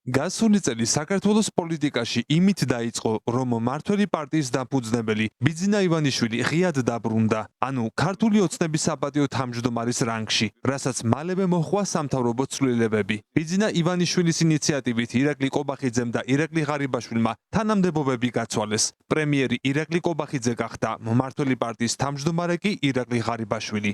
გასული წელი საქართველოს პოლიტიკაში იმით დაიწყო, რომ მმართველი პარტიის დაფუძნებელი ბიძინა ივანიშვილი ღიად დაბრუნდა, ანუ ქართული ოცნების საპატიო თავმჯდომარის რანგში, რასაც მალევე მოჰყვა სამთავრობო ცვლილებები. ბიძინა ივანიშვილის ინიციატივით ირაკლი კობახიძემ და ირაკლი ღარიბაშვილმა თანამდებობები გაცვალეს. პრემიერი ირაკლი კობახიძე გახდა, მმართველი პარტიის თავმჯდომარე კი ირაკლი ღარიბაშვილი.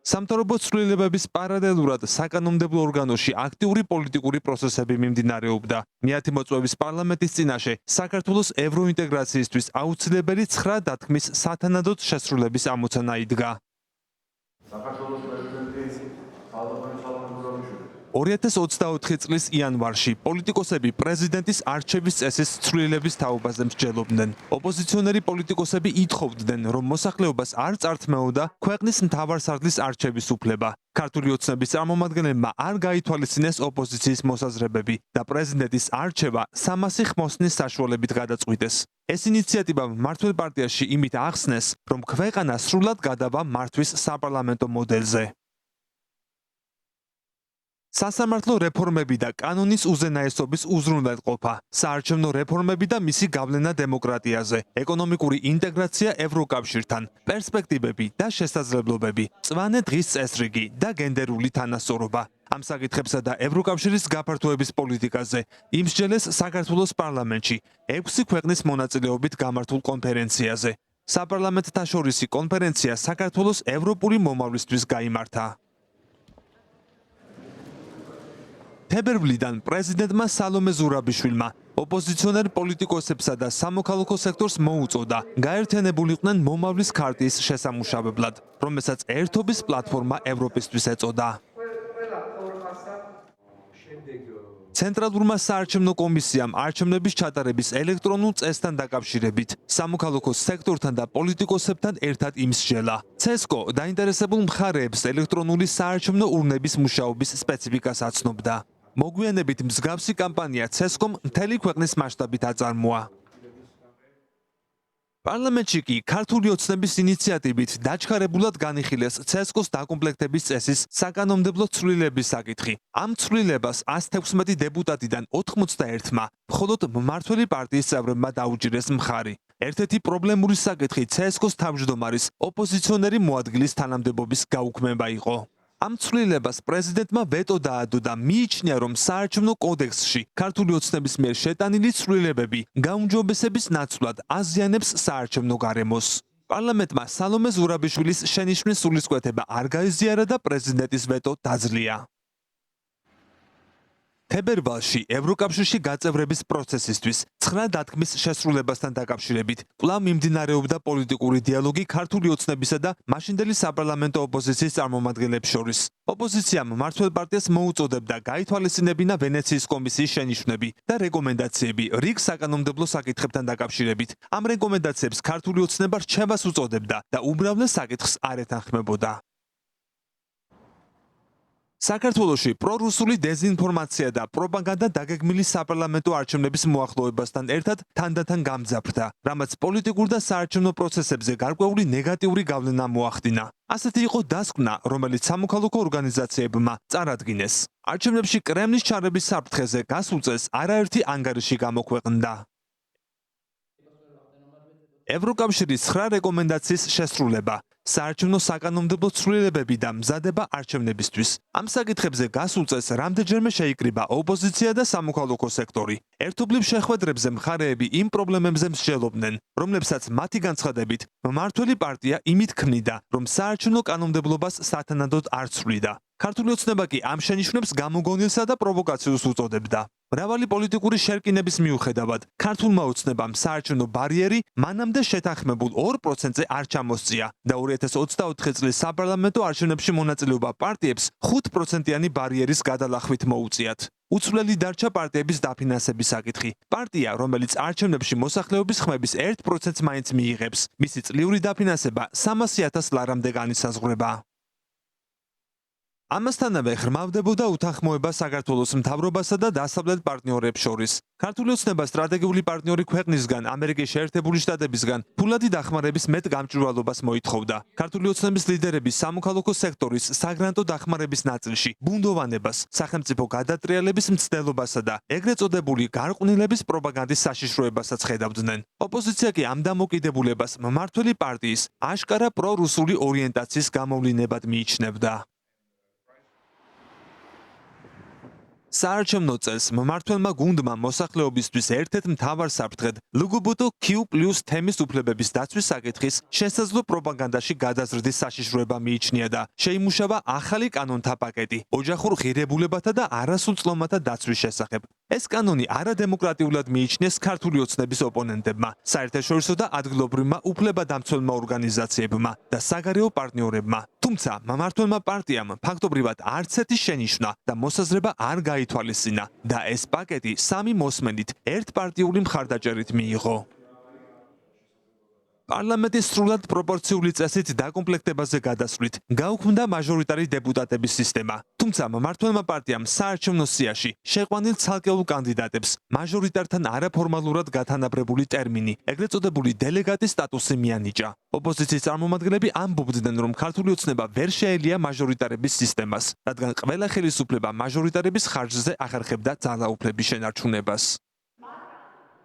სამთავრობო ცვლილებების პარალელურად საკანონმდებლო ორგანოში აქტიური პოლიტიკური პროცესები მიმდინარეობდა. მეათე მოწვევის პარლამენტის წინაშე საქართველოს ევროინტეგრაციისთვის აუცილებელი 9 დათქმის სათანადოდ შესრულების ამოცანა იდგა. 2024 წლის იანვარში პოლიტიკოსები პრეზიდენტის არჩევის წესის ცვლილების თაობაზე მსჯელობდნენ. ოპოზიციონერი პოლიტიკოსები ითხოვდნენ, რომ მოსახლეობას არ წართმეოდა ქვეყნის მთავარსარდლის არჩევის უფლება. ქართული ოცნების წარმომადგენლებმა არ გაითვალისწინეს ოპოზიციის მოსაზრებები და პრეზიდენტის არჩევა 300 ხმოსნის საშუალებით გადაწყვიტეს. ეს ინიციატივა მმართველ პარტიაში იმით ახსნეს, რომ ქვეყანა სრულად გადავა მართვის საპარლამენტო მოდელზე. სასამართლო რეფორმები და კანონის უზენაესობის უზრუნველყოფა, საარჩევნო რეფორმები და მისი გავლენა დემოკრატიაზე, ეკონომიკური ინტეგრაცია ევროკავშირთან, პერსპექტივები და შესაძლებლობები, მწვანე დღის წესრიგი და გენდერული თანასწორობა. ამ საკითხებსა და ევროკავშირის გაფართოების პოლიტიკაზე იმსჯელეს საქართველოს პარლამენტში 6 ქვეყნის მონაწილეობით გამართულ კონფერენციაზე. საპარლამენტთაშორისი კონფერენცია საქართველოს ევროპული მომავლისთვის გაიმართა. თებერვლიდან პრეზიდენტმა სალომე ზურაბიშვილმა ოპოზიციონერ პოლიტიკოსებსა და სამოქალაქო სექტორს მოუწოდა გაერთიანებულიყვნენ მომავლის ქარტიის შესამუშავებლად, რომელსაც ერთობის პლატფორმა ევროპისთვის ეწოდა. ცენტრალურმა საარჩევნო კომისიამ არჩევნების ჩატარების ელექტრონულ წესთან დაკავშირებით სამოქალაქო სექტორთან და პოლიტიკოსებთან ერთად იმსჯელა. CESCO დაინტერესებულ მხარეებს ელექტრონული საარჩევნო ურნების მუშაობის სპეციფიკას აცნობდა. მოგვიანებით მსგავსი კამპანია CESCO-მ მთელი ქვეყნის მასშტაბით აწარმოა. პარლამენტში კი ქართული ოცნების ინიციატივით დაჩქარებულად განიხილეს CESCO-ს დაკომპლექტების წესის საკანონმდებლო ცვლილების საკითხი. ამ ცვლილებას 116 დეპუტატიდან 91-მა მხოლოდ მმართველი პარტიის წევრებმა დაუჭირეს მხარი. ერთ-ერთი პრობლემური საკითხი CESCO-ს თავმჯდომარის ოპოზიციონერი მოადგილის თანამდებობის გაუქმება იყო. ამ ცვლილებას პრეზიდენტმა ვეტო დაადო და მიიჩნია, რომ საარჩევნო კოდექსში ქართული ოცნების მიერ შეტანილი ცვლილებები გაუმჯობესების ნაცვლად აზიანებს საარჩევნო გარემოს. პარლამენტმა სალომე ზურაბიშვილის შენიშვნის სულისკვეთება არ გაიზიარა და პრეზიდენტის ვეტო დაძლია. თებერვალში ევროკავშირში გაწევრების პროცესისთვის 9 დათქმის შესრულებასთან დაკავშირებით კვლავ მიმდინარეობდა პოლიტიკური დიალოგი ქართული ოცნებისა და მაშინდელი საპარლამენტო ოპოზიციის წარმომადგენლებს შორის. ოპოზიციამ მმართველ პარტიას მოუწოდებდა გაითვალისწინებინა ვენეციის კომისიის შენიშვნები და რეკომენდაციები რიგ საკანონმდებლო საკითხებთან დაკავშირებით. ამ რეკომენდაციებს ქართული ოცნება რჩევას უწოდებდა და უმრავლეს საკითხს არ ეთანხმებოდა. საქართველოში პრორუსული დეზინფორმაცია და პროპაგანდა დაგეგმილი საპარლამენტო არჩევნების მოახლოებასთან ერთად თანდათან გამძაფრდა, რამაც პოლიტიკურ და საარჩევნო პროცესებზე გარკვეული ნეგატიური გავლენა მოახდინა. ასეთი იყო დასკვნა, რომელიც სამოქალაქო ორგანიზაციებმა წარადგინეს. არჩევნებში კრემლის ჩარების საფრთხეზე გასულ წელს არაერთი ანგარიში გამოქვეყნდა. ევროკავშირის 9 რეკომენდაციის შესრულება, საარჩევნო საკანონმდებლო ცვლილებები და მზადება არჩევნებისთვის. ამ საკითხებზე გასულ წელს რამდენჯერმე შეიკრიბა ოპოზიცია და სამოქალაქო სექტორი. ერთობლივ შეხვედრებზე მხარეები იმ პრობლემებზე მსჯელობდნენ, რომლებსაც მათი განცხადებით მმართველი პარტია იმით ქმნიდა, რომ საარჩევნო კანონმდებლობას სათანადოდ არ ცვლიდა. ქართული ოცნება კი ამ შენიშვნებს გამოგონილსა და პროვოკაციას უწოდებდა. მრავალი პოლიტიკური შერკინების მიუხედავად, ქართულმა ოცნებამ საარჩევნო ბარიერი მანამდე შეთანხმებულ 2%-ზე არ ჩამოსწია და 2024 წლის საპარლამენტო არჩევნებში მონაწილეობა პარტიებს 5%-იანი ბარიერის გადალახვით მოუწიათ. უცვლელი დარჩა პარტიების დაფინანსების საკითხი. პარტია, რომელიც არჩევნებში მოსახლეობის ხმების 1%-ს მაინც მიიღებს, მისი წლიური დაფინანსება 300,000 ლარამდე განისაზღვრება. ამასთანავე ღრმავდებოდა უთანხმოება საქართველოს მთავრობასა და დასავლეთ პარტნიორებს შორის. ქართული ოცნება სტრატეგიული პარტნიორი ქვეყნისგან, ამერიკის შეერთებული შტატებისგან ფულადი დახმარების მეტ გამჭვირვალობას მოითხოვდა. ქართული ოცნების ლიდერები სამოქალაქო სექტორის საგრანტო დახმარების ნაწილში ბუნდოვანებას, სახელმწიფო გადატრიალების მცდელობასა და ეგრეთ წოდებული გარყვნილების პროპაგანდის საშიშროებასაც ხედავდნენ. ოპოზიცია კი ამ დამოკიდებულებას მმართველი პარტიის აშკარა პრორუსული ორიენტაციის გამოვლინებად მიიჩნევდა. საარჩევნო წელს მმართველმა გუნდმა მოსახლეობისთვის ერთ-ერთ მთავარ საფრთხედ LGBTQ+ თემის უფლებების დაცვის საკითხის შესაძლო პროპაგანდაში გადაზრდის საშიშროება მიიჩნია და შეიმუშავა ახალი კანონთა პაკეტი ოჯახურ ღირებულებათა და არასრულწლოვანთა დაცვის შესახებ. ეს კანონი არადემოკრატიულად მიიჩნიეს ქართული ოცნების ოპონენტებმა, საერთაშორისო და ადგილობრივმა უფლებადამცველმა ორგანიზაციებმა და საგარეო პარტნიორებმა. თუმცა მმართველმა პარტიამ ფაქტობრივად არც ერთი შენიშვნა და მოსაზრება არ გაითვალისწინა და ეს პაკეტი სამი მოსმენით ერთპარტიული მხარდაჭერით მიიღო. პარლამენტის სრულად პროპორციული წესით დაკომპლექტებაზე გადასვლით გაუქმდა მაჟორიტარი დეპუტატების სისტემა. თუმცა მმართველმა პარტიამ საარჩევნო სიაში შეყვანილ ცალკეულ კანდიდატებს მაჟორიტართან არაფორმალურად გათანაბრებული ტერმინი, ეგრეთ წოდებული დელეგატის სტატუსი მიანიჭა. ოპოზიციის წარმომადგენლები ამბობდნენ, რომ ქართული ოცნება ვერ შეელია მაჟორიტარების სისტემას, რადგან ყველა ხელისუფლება მაჟორიტარების ხარჯზე ახერხებდა ძალაუფლების შენარჩუნებას.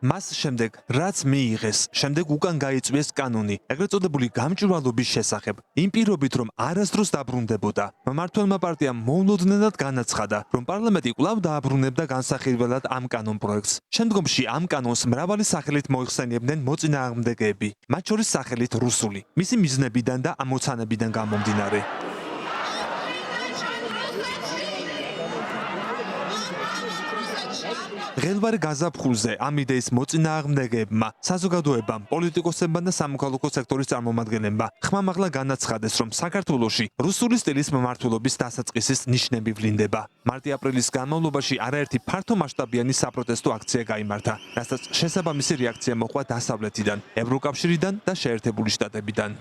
მას შემდეგ, რაც მიიღეს, შემდეგ უკან გაიწვიეს კანონი, ეგრეთ წოდებული გამჭვირვალობის შესახებ, იმ პირობით, რომ არასდროს დაბრუნდებოდა. მმართველმა პარტიამ მოულოდნელად განაცხადა, რომ პარლამენტი კვლავ დააბრუნებდა განსახილველად ამ კანონ პროექტს. შემდგომში ამ კანონს მრავალი სახელით მოიხსენიებდნენ მოწინააღმდეგეები, მათ შორის სახელით რუსული, მისი მიზნებიდან და ამოცანებიდან გამომდინარე. ღელვარი გაზაფხულზე ამ იდეის მოწინააღმდეგეებმა, საზოგადოებამ, პოლიტიკოსებმა და სამოქალაქო სექტორის წარმომადგენლებმა ხმამაღლა განაცხადეს, რომ საქართველოში რუსული სტილის მმართველობის დასაწყისის ნიშნები ვლინდება. მარტი-აპრილის განმავლობაში არაერთი ფართომასშტაბიანი საპროტესტო აქცია გაიმართა, რასაც შესაბამისი რეაქცია მოჰყვა დასავლეთიდან, ევროკავშირიდან და შეერთებული შტატებიდან.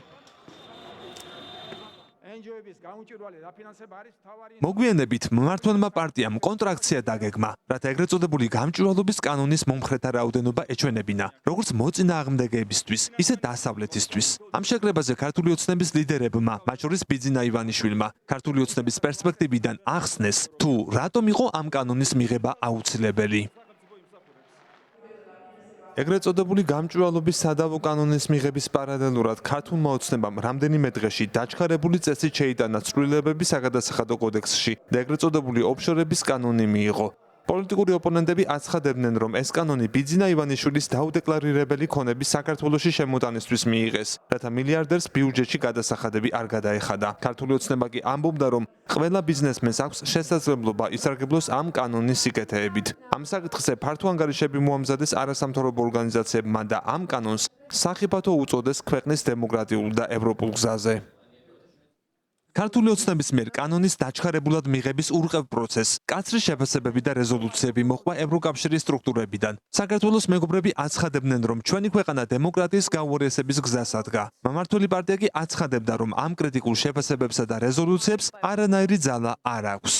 მოგვიანებით მმართველმა პარტიამ კონტრაქცია დაგეგმა, რათა ეგრეთ წოდებული გამჭვირვალობის კანონის მომხრეთა რაოდენობა ეჩვენებინა, როგორც მოწინააღმდეგეებისთვის, ისე დასავლეთისთვის. ამ შეკრებაზე ქართული ოცნების ლიდერებმა, მათ შორის ბიძინა ივანიშვილმა, ქართული ოცნების პერსპექტივიდან ახსნეს, თუ რატომ იყო ამ კანონის მიღება აუცილებელი. ეგრეთ წოდებული გამჭვირვალობის სადავო კანონის მიღების პარალელურად ქართულმა ოცნებამ რამდენიმე დღეში დაჩქარებული წესით შეიტანა ცვლილებები საგადასახადო კოდექსში და ეგრეთ წოდებული ოფშორების კანონი მიიღო. პოლიტიკური ოპონენტები აცხადებდნენ, რომ ეს კანონი ბიძინა ივანიშვილის დაუდეკლარირებელი ქონების საქართველოში შემოტანისთვის მიიღეს, რათა მილიარდერს ბიუჯეტში გადასახადები არ გადაეხადა. ქართული ოცნება კი ამბობდა, რომ ყველა ბიზნესმენს აქვს შესაძლებლობა ისარგებლოს ამ კანონის სიკეთეებით. ამ საკითხზე ფართო ანგარიშები მოამზადეს არასამთავრობო ორგანიზაციებმა და ამ კანონს სახიფათო უწოდეს ქვეყნის დემოკრატიულ და ევროპულ გზაზე. ქართული ოცნების მიერ კანონის დაჩქარებულად მიღების ურყევ პროცესს კაცრი შეფასებები და რეზოლუციები მოჰყვა ევროკავშირის სტრუქტურებიდან. საქართველოს მეგობრები აცხადებდნენ, რომ ჩვენი ქვეყანა დემოკრატიის გაუარესების გზას ადგა. მმართველი პარტია კი აცხადებდა, რომ ამ კრიტიკულ შეფასებებსა და რეზოლუციებს არანაირი ძალა არ აქვს.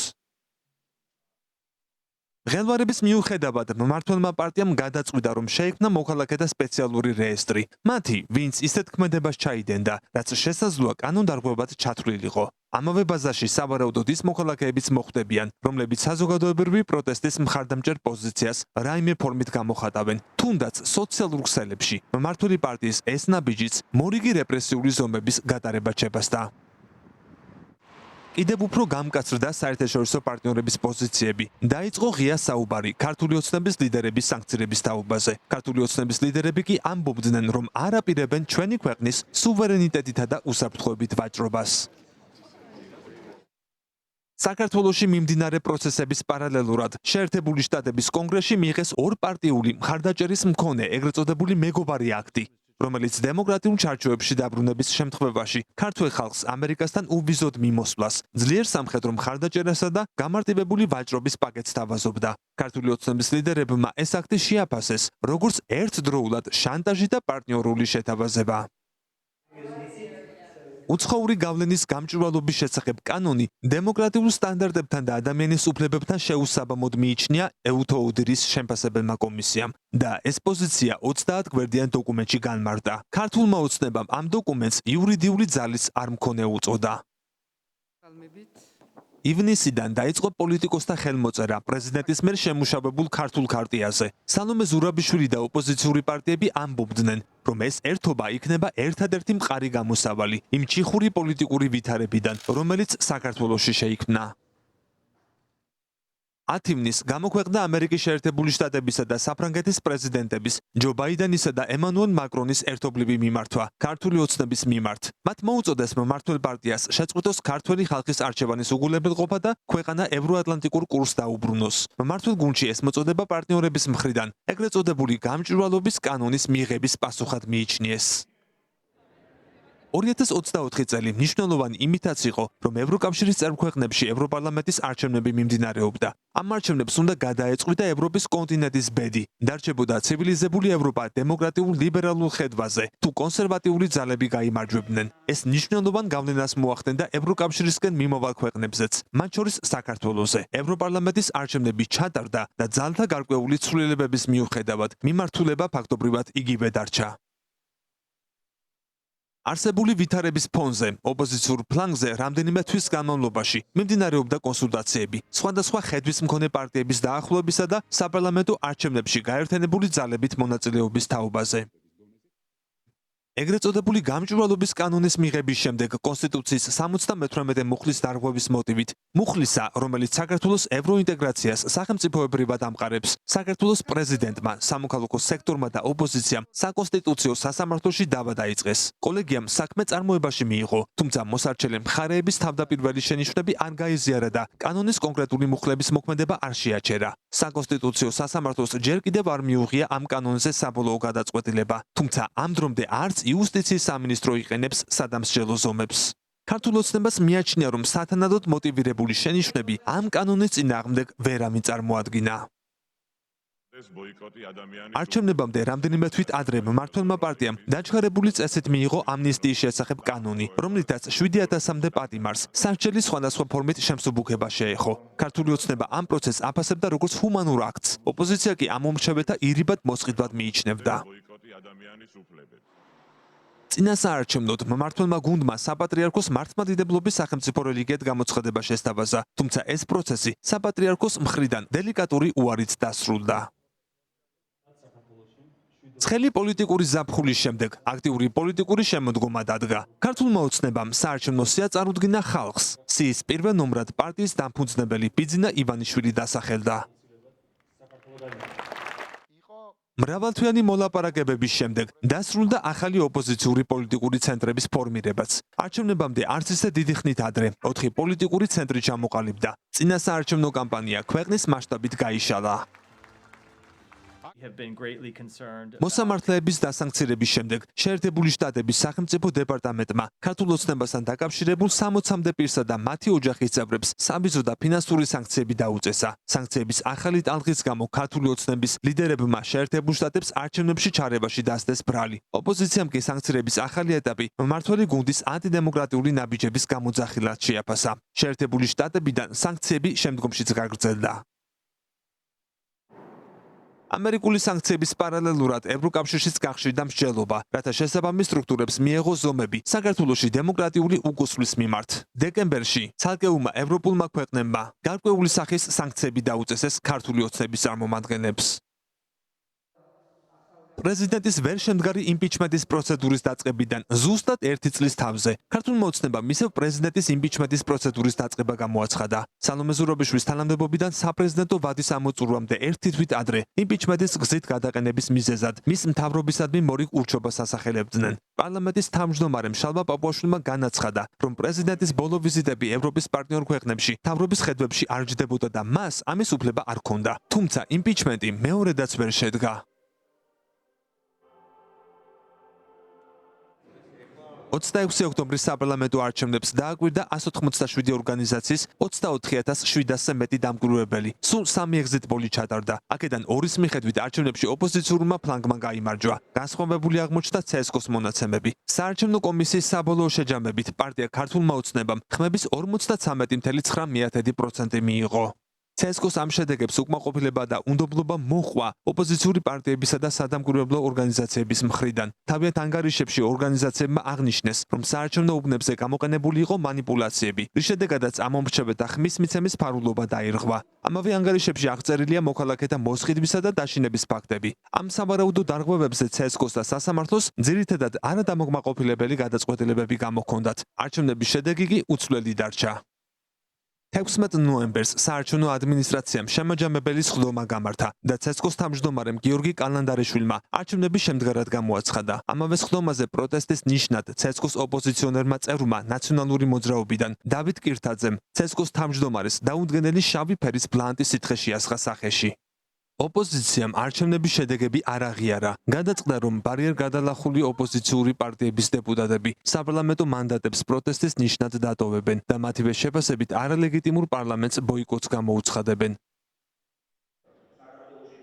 ღელვარების მიუხედავად მმართველმა პარტიამ გადაწყვიტა, რომ შეიქმნა მოქალაქეთა სპეციალური რეესტრი. მათი, ვინც ისეთ ქმედებას ჩაიდენდა, რაც შესაძლოა კანონდარღვევად ჩათვლილიყო. ამავე ბაზაში სავარაუდოდ ის მოქალაქეებიც მოხვდებიან, რომლებიც საზოგადოებრივი პროტესტის მხარდამჭერ პოზიციას რაიმე ფორმით გამოხატავენ. თუნდაც სოციალურ ქსელებში მმართველი პარტიის ეს ნაბიჯიც მორიგი რეპრესიული ზომების გატარებად შეფასდა. კიდევ უფრო გამკაცრდა საერთაშორისო პარტნიორების პოზიციები. დაიწყო ღია საუბარი ქართული ოცნების ლიდერების სანქციების თაობაზე. ქართული ოცნების ლიდერები კი ამბობდნენ, რომ არ აპირებენ ჩვენი ქვეყნის სუვერენიტეტითა და უსაფრთხოებით ვაჭრობას. საქართველოში მიმდინარე პროცესების პარალელურად შეერთებული შტატების კონგრესში მიიღეს ორპარტიული მხარდაჭერის მქონე ეგრეთ წოდებული მეგობარი აქტი, რომელიც დემოკრატიულ ჩარჩოებში დაბრუნების შემთხვევაში ქართველ ხალხს ამერიკასთან უვიზოდ მიმოსვლას, ძლიერ სამხედრო მხარდაჭერასა და გამარტივებული ვაჭრობის პაკეტს თავაზობდა. ქართული ოცნების ლიდერებმა ეს აქტი შეაფასეს, როგორც ერთდროულად შანტაჟი და პარტნიორული შეთავაზება. უცხოური გავლენის გამჭვირვალობის შესახებ კანონი დემოკრატიულ სტანდარტებთან და ადამიანის უფლებებთან შეუსაბამოდ მიიჩნია EUTHODIR-ის შემფასებელმა კომისიამ და ეს პოზიცია 30 გვერდიან დოკუმენტში განმარტა. ქართულმა ოცნებამ ამ დოკუმენტს იურიდიული ძალის არ მქონე უწოდა. ივნისიდან დაიწყო პოლიტიკოსთა ხელმოწერა პრეზიდენტის მიერ შემუშავებულ ქართულ ქარტიაზე. სალომე ზურაბიშვილი და ოპოზიციური პარტიები ამბობდნენ, რომ ეს ერთობა იქნება ერთადერთი მყარი გამოსავალი იმ ჩიხური პოლიტიკური ვითარებიდან, რომელიც საქართველოში შეიქმნა. 10 ივნისს გამოქვეყნდა ამერიკის შეერთებული შტატებისა და საფრანგეთის პრეზიდენტების ჯო ბაიდენისა და ემანუელ მაკრონის ერთობლივი მიმართვა ქართული ოცნების მიმართ. მათ მოუწოდეს მმართველ პარტიას შეწყვიტოს ქართველი ხალხის არჩევანის უგულებელყოფა და ქვეყანა ევროატლანტიკურ კურსს დაუბრუნოს. მმართველ გუნდში ეს მოწოდება პარტნიორების მხრიდან ეგრეთ წოდებული გამჭვირვალობის კანონის მიღების პასუხად მიიჩნიეს. 2024 წელი მნიშვნელოვანი იმითაც იყო, რომ ევროკავშირის წევრქვეყნებში ევროპარლამენტის არჩევნები მიმდინარეობდა. ამ არჩევნებს უნდა გადაეწყვიტა ევროპის კონტინენტის ბედი. დარჩებოდა ცივილიზებული ევროპა დემოკრატიულ ლიბერალურ ხედვაზე, თუ კონსერვატიული ძალები გაიმარჯვებდნენ. ეს მნიშვნელოვან გავლენას მოახდენდა ევროკავშირისკენ მიმოვალ ქვეყნებზეც, მათ შორის საქართველოზე. ევროპარლამენტის არჩევნები ჩატარდა და ძალთა გარკვეული ცვლილებების მიუხედავად, მიმართულება ფაქტობრივად იგივე დარჩა. არსებული ვითარების ფონზე, ოპოზიციურ ფლანგზე რამდენიმე თვის განმავლობაში მიმდინარეობდა კონსულტაციები, სხვადასხვა ხედვის მქონე პარტიების დაახლოებისა და საპარლამენტო არჩევნებში გაერთიანებული ძალებით მონაწილეობის თაობაზე. ეგრეთ წოდებული გამჭვირვალობის კანონის მიღების შემდეგ კონსტიტუციის 78 მუხლის დარღვევის მოტივით, მუხლისა, რომელიც საქართველოს ევროინტეგრაციას სახელმწიფოებრივად ამყარებს, საქართველოს პრეზიდენტმა, სამოქალაქო სექტორმა და ოპოზიციამ საკონსტიტუციო სასამართლოში დავა დაიწყეს. კოლეგიამ საქმე წარმოებაში მიიღო, თუმცა მოსარჩელე მხარეების თავდაპირველი შენიშვნები არ გაიზიარა და კანონის კონკრეტული მუხლების მოქმედება არ შეაჩერა. საკონსტიტუციო სასამართლოს ჯერ კიდევ არ მიუღია ამ კანონზე საბოლოო გადაწყვეტილება, თუმცა ამ დრომდე არც იუსტიციის სამინისტრო იყენებს სადამსჯელო ზომებს. ქართულ ოცნებას მიაჩნია, რომ სათანადოდ მოტივირებული შენიშვნები ამ კანონის წინააღმდეგ ვერავინ წარმოადგინა. არჩევნებამდე რამდენიმე თვით ადრე მმართველმა პარტიამ დაჩქარებული წესით მიიღო ამნისტიის შესახებ კანონი, რომლითაც 7000-მდე პატიმარს სასჯელის სხვადასხვა ფორმით შემსუბუქება შეეხო. ქართული ოცნება ამ პროცესს აფასებდა როგორც ჰუმანურ აქტს, ოპოზიცია კი ამ მომხრეთა ირიბად მოსყიდვად მიიჩნევდა. წინასაარჩევნოდ მმართველმა გუნდმა საპატრიარქოს მართლმადიდებლობის სახელმწიფო რელიგიად გამოცხადება შესთავაზა, თუმცა ეს პროცესი საპატრიარქოს მხრიდან დელიკატური უარით დასრულდა. ცხელი პოლიტიკური ზაფხულის შემდეგ აქტიური პოლიტიკური შემოდგომა დადგა. ქართულმა ოცნებამ საარჩევნო სია წარუდგინა ხალხს. სიის პირველ ნომრად პარტიის დამფუძნებელი ბიძინა ივანიშვილი დასახელდა. მრავალთვიანი მოლაპარაკებების შემდეგ დასრულდა ახალი ოპოზიციური პოლიტიკური ცენტრების ფორმირებაც. არჩევნებამდე არც ისე დიდი ხნით ადრე 4 პოლიტიკური ცენტრი ჩამოყალიბდა. წინასაარჩევნო კამპანია ქვეყნის მასშტაბით გაიშალა. მოსამართლეების დასანქცირების შემდეგ შეერთებული შტატების სახელმწიფო დეპარტამენტმა ქართულ ოცნებასთან დაკავშირებულ 60-მდე პირსა და მათი ოჯახის წევრებს საბიზო და ფინანსური სანქციები დაუწესა. სანქციების ახალი ტალღის გამო ქართული ოცნების ლიდერებმა შეერთებულ შტატებს არჩევნებში ჩარევაში დასდეს ბრალი. ოპოზიციამ კი სანქციების ახალი ეტაპი მმართველი გუნდის ანტიდემოკრატიული ნაბიჯების გამოძახილად შეაფასა. შეერთებული შტატებიდან სანქციები შემდგომშიც გაგრძელდა. ამერიკული სანქციების პარალელურად ევროკავშირშიც გახშირდა მსჯელობა, რათა შესაბამის სტრუქტურებს მიეღო ზომები საქართველოში დემოკრატიული უკუსვლის მიმართ. დეკემბერში ცალკეულმა ევროპულმა ქვეყნებმა გარკვეული სახის სანქციები დაუწესეს ქართული ოცნების წარმომადგენლებს. პრეზიდენტის ვერშემდგარი იმპიჩმენტის პროცედურის დაწყებიდან ზუსტად 1 წლის თავზე ქართულმა ოცნებამ ისევ პრეზიდენტის იმპიჩმენტის პროცედურის დაწყება გამოაცხადა. სალომე ზურაბიშვილის თანამდებობიდან საპრეზიდენტო ვადის ამოწურვამდე 1 თვით ადრე იმპიჩმენტის გზით გადაყენების მიზეზად მის მთავრობისადმი მორიგ ურჩობას ასახელებდნენ. პარლამენტის თავმჯდომარემ შალვა პაპუაშვილმა განაცხადა, რომ პრეზიდენტის ბოლო ვიზიტები ევროპის პარტნიორ ქვეყნებში მთავრობის ხედვებში არ ჯდებოდა და მას ამის უფლება არ ჰქონდა. თუმცა იმპიჩმენტი მეორედაც ვერ შედგა. 26 ოქტომბრის საპარლამენტო არჩევნებს დააკვირდა 187 ორგანიზაციის 24700-ზე მეტი დამკვირვებელი. სულ 3 ეგზიტ პოლი ჩატარდა. აქედან ორის მიხედვით არჩევნებში ოპოზიციურმა ფლანგმა გაიმარჯვა. განსხვავებული აღმოჩნდა CSKO-ს მონაცემები. საარჩევნო კომისიის საბოლოო შეჯამებით პარტია ქართულმა ოცნებამ ხმების 53.9% მიიღო. CSKO-ს ამ შედეგებს უკმაყოფილება და უნდობლობა მოჰყვა ოპოზიციური პარტიებისა და სადამკვირვებლო ორგანიზაციების მხრიდან. თავიანთ ანგარიშებში ორგანიზაციებმა აღნიშნეს, რომ საარჩევნო უბნებზე გამოყენებული იყო მანიპულაციები, რის შედეგადაც ამ მომრჩეველთა ხმის მიცემის ფარულობა დაირღვა. ამავე ანგარიშებში აღწერილია მოქალაქეთა მოსყიდვისა და დაშინების ფაქტები. ამ სავარაუდო დარღვევებზე CSKO-ს და სასამართლოს ძირითადად არადამოკმაყოფილებელი გადაწყვეტილებები გამოჰქონდათ. არჩევნების შედეგი კი უცვლელი დარჩა. 16 ნოემბერს საარჩევნო ადმინისტრაციამ შემაჯამებელი სხდომა გამართა და CSKO-ს თავმჯდომარემ გიორგი კალანდარიშვილმა არჩევნების შემდგარად გამოაცხადა. ამავე სხდომაზე პროტესტის ნიშნად CSKO-ს ოპოზიციონერმა წევრმა ნაციონალური მოძრაობიდან დავით კირთაძემ CSKO-ს თავმჯდომარეს დაუდგენელი შავი ფერის ბლანტი სითხე შეასხა სახეში. ოპოზიციამ არჩევნების შედეგები არ აღიარა. გადაწყდა, რომ ბარიერგადალახული ოპოზიციური პარტიების დეპუტატები საპარლამენტო მანდატებს პროტესტის ნიშნად დატოვებენ და მათივე შეფასებით არალეგიტიმურ პარლამენტს ბოიკოტს გამოუცხადებენ.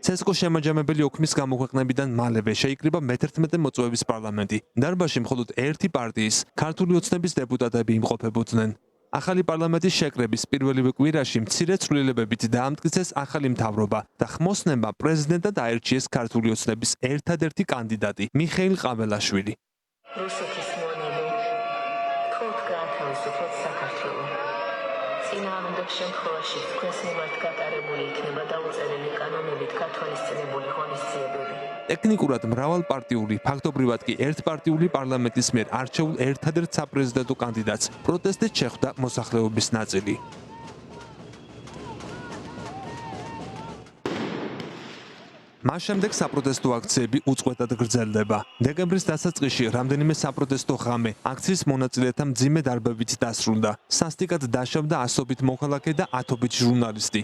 CSKO-ს შემაჯამებელი ოქმის გამოქვეყნებიდან მალევე შეიკრიბა მე-11 მოწვევის პარლამენტი. დარბაზში მხოლოდ ერთი პარტიის, ქართული ოცნების დეპუტატები იმყოფებოდნენ. ახალი პარლამენტის შეკრების პირველივე კვირაში მცირე ცვლილებებით დაამტკიცეს ახალი მთავრობა და ხმოსნებმა პრეზიდენტად აერჩიეს ქართული ოცნების ერთადერთი კანდიდატი მიხეილ ყაბელაშვილი. რუსეთის მონები თოთ გაათავისუფლოთ საქართველო. წინააღმდეგ შემთხვევაში თქვენს მიმართ გატარებული იქნება დაუწერელი კანონებით გათვალისწინებული ღონისძიებები. ტექნიკურად მრავალპარტიული, ფაქტობრივად კი ერთპარტიული პარლამენტის მიერ არჩეულ ერთადერთ საპრეზიდენტო კანდიდატს პროტესტით შეხვდა მოსახლეობის ნაწილი. მას შემდეგ საპროტესტო აქციები უწყვეტად გრძელდება. დეკემბრის დასაწყისში რამდენიმე საპროტესტო ღამე აქციის მონაწილეთა მძიმე დარბებით დასრულდა. სასტიკად დაშავდა ასობით მოქალაქე და ათობით ჟურნალისტი.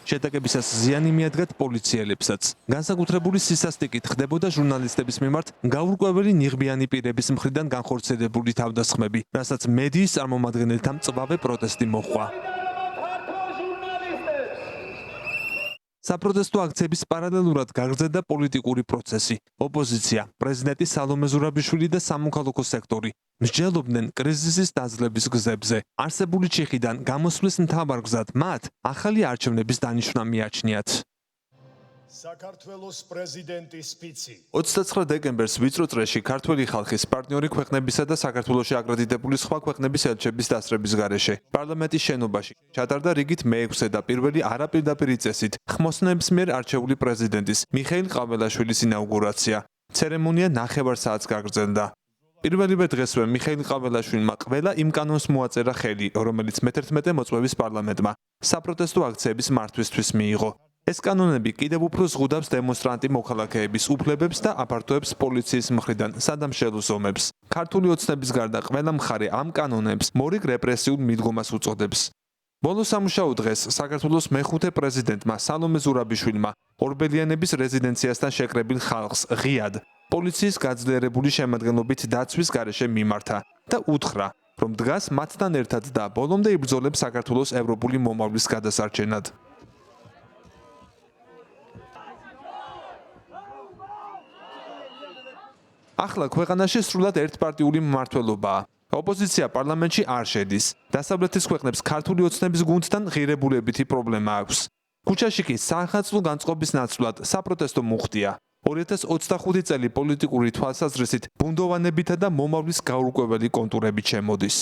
შეტაკებისას ზიანი მიადგათ პოლიციელებსაც. განსაკუთრებული სისასტიკით ხდებოდა ჟურნალისტების მიმართ გაურკვეველი ნიღბიანი პირების მხრიდან განხორციელებული თავდასხმები, რასაც მედიის წარმომადგენელთა მწვავე პროტესტი მოჰყვა. საპროტესტო აქციების პარალელურად გაგრძელდა პოლიტიკური პროცესი. ოპოზიცია, პრეზიდენტი სალომე ზურაბიშვილი და სამოქალაქო სექტორი მსჯელობდნენ კრიზისის დაძლევის გზებზე. არსებული ჩიხიდან გამოსვლის მთავარ გზად მათ ახალი არჩევნების დანიშვნა მიაჩნიათ. საქართველოს პრეზიდენტის სპიცი 29 დეკემბერს ვიწრო წრეში ქართველი ხალხის პარტნიორი ქვეყნებისა და საქართველოში აკრედიტებული სხვა ქვეყნების ელჩების დასწრების გარეშე პარლამენტის შენობაში ჩატარდა რიგით მე-6 და პირველი არაპირდაპირი წესით ხმოსნების მიერ არჩეული პრეზიდენტის მიხეილ ყაბელაშვილის ინაუგურაცია. ცერემონია 9 საათს გაგრძელდა. პირველივე დღესვე მიხეილ ყაბელაშვილმა ყველა იმ კანონს მოაწერა ხელი, რომელიც მე-11 მოწვევის პარლამენტმა საპროტესტო აქციების მართვისთვის მიიღო. ეს კანონები კიდევ უფრო ზღუდავს დემონსტრანტი მოქალაქეების უფლებებს და აფართოებს პოლიციის მხრიდან სადამშელო ზომებს. ქართული ოცნების გარდა ყველა მხარე ამ კანონებს მორიგ რეპრესიულ მიდგომას უწოდებს. ბოლო სამუშაო დღეს საქართველოს მე-5 პრეზიდენტმა სალომე ზურაბიშვილმა ორბელიანების რეზიდენციასთან შეკრებილ ხალხს ღიად პოლიციის გაძლიერებული შემადგენლობით დაცვის გარეშე მიმართა და უთხრა, რომ დგას მათთან ერთად და ბოლომდე იბრძოლებს საქართველოს ევროპული მომავლის გადასარჩენად. ახლა ქვეყანაში სრულად ერთპარტიული მმართველობაა. ოპოზიცია პარლამენტში არ შედის. დასავლეთის ქვეყნებს ქართული ოცნების გუნდთან ღირებულებითი პრობლემა აქვს. ქუჩაში კი სახალხო განწყობის ნაცვლად საპროტესტო მუხტია. 2025 წელი პოლიტიკური თვალსაზრისით ბუნდოვანებითა და მომავლის გაურკვეველი კონტურებით შემოდის.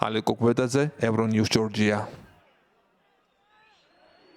ალეკო კვედაძე, ევრონიუს ჯორჯია.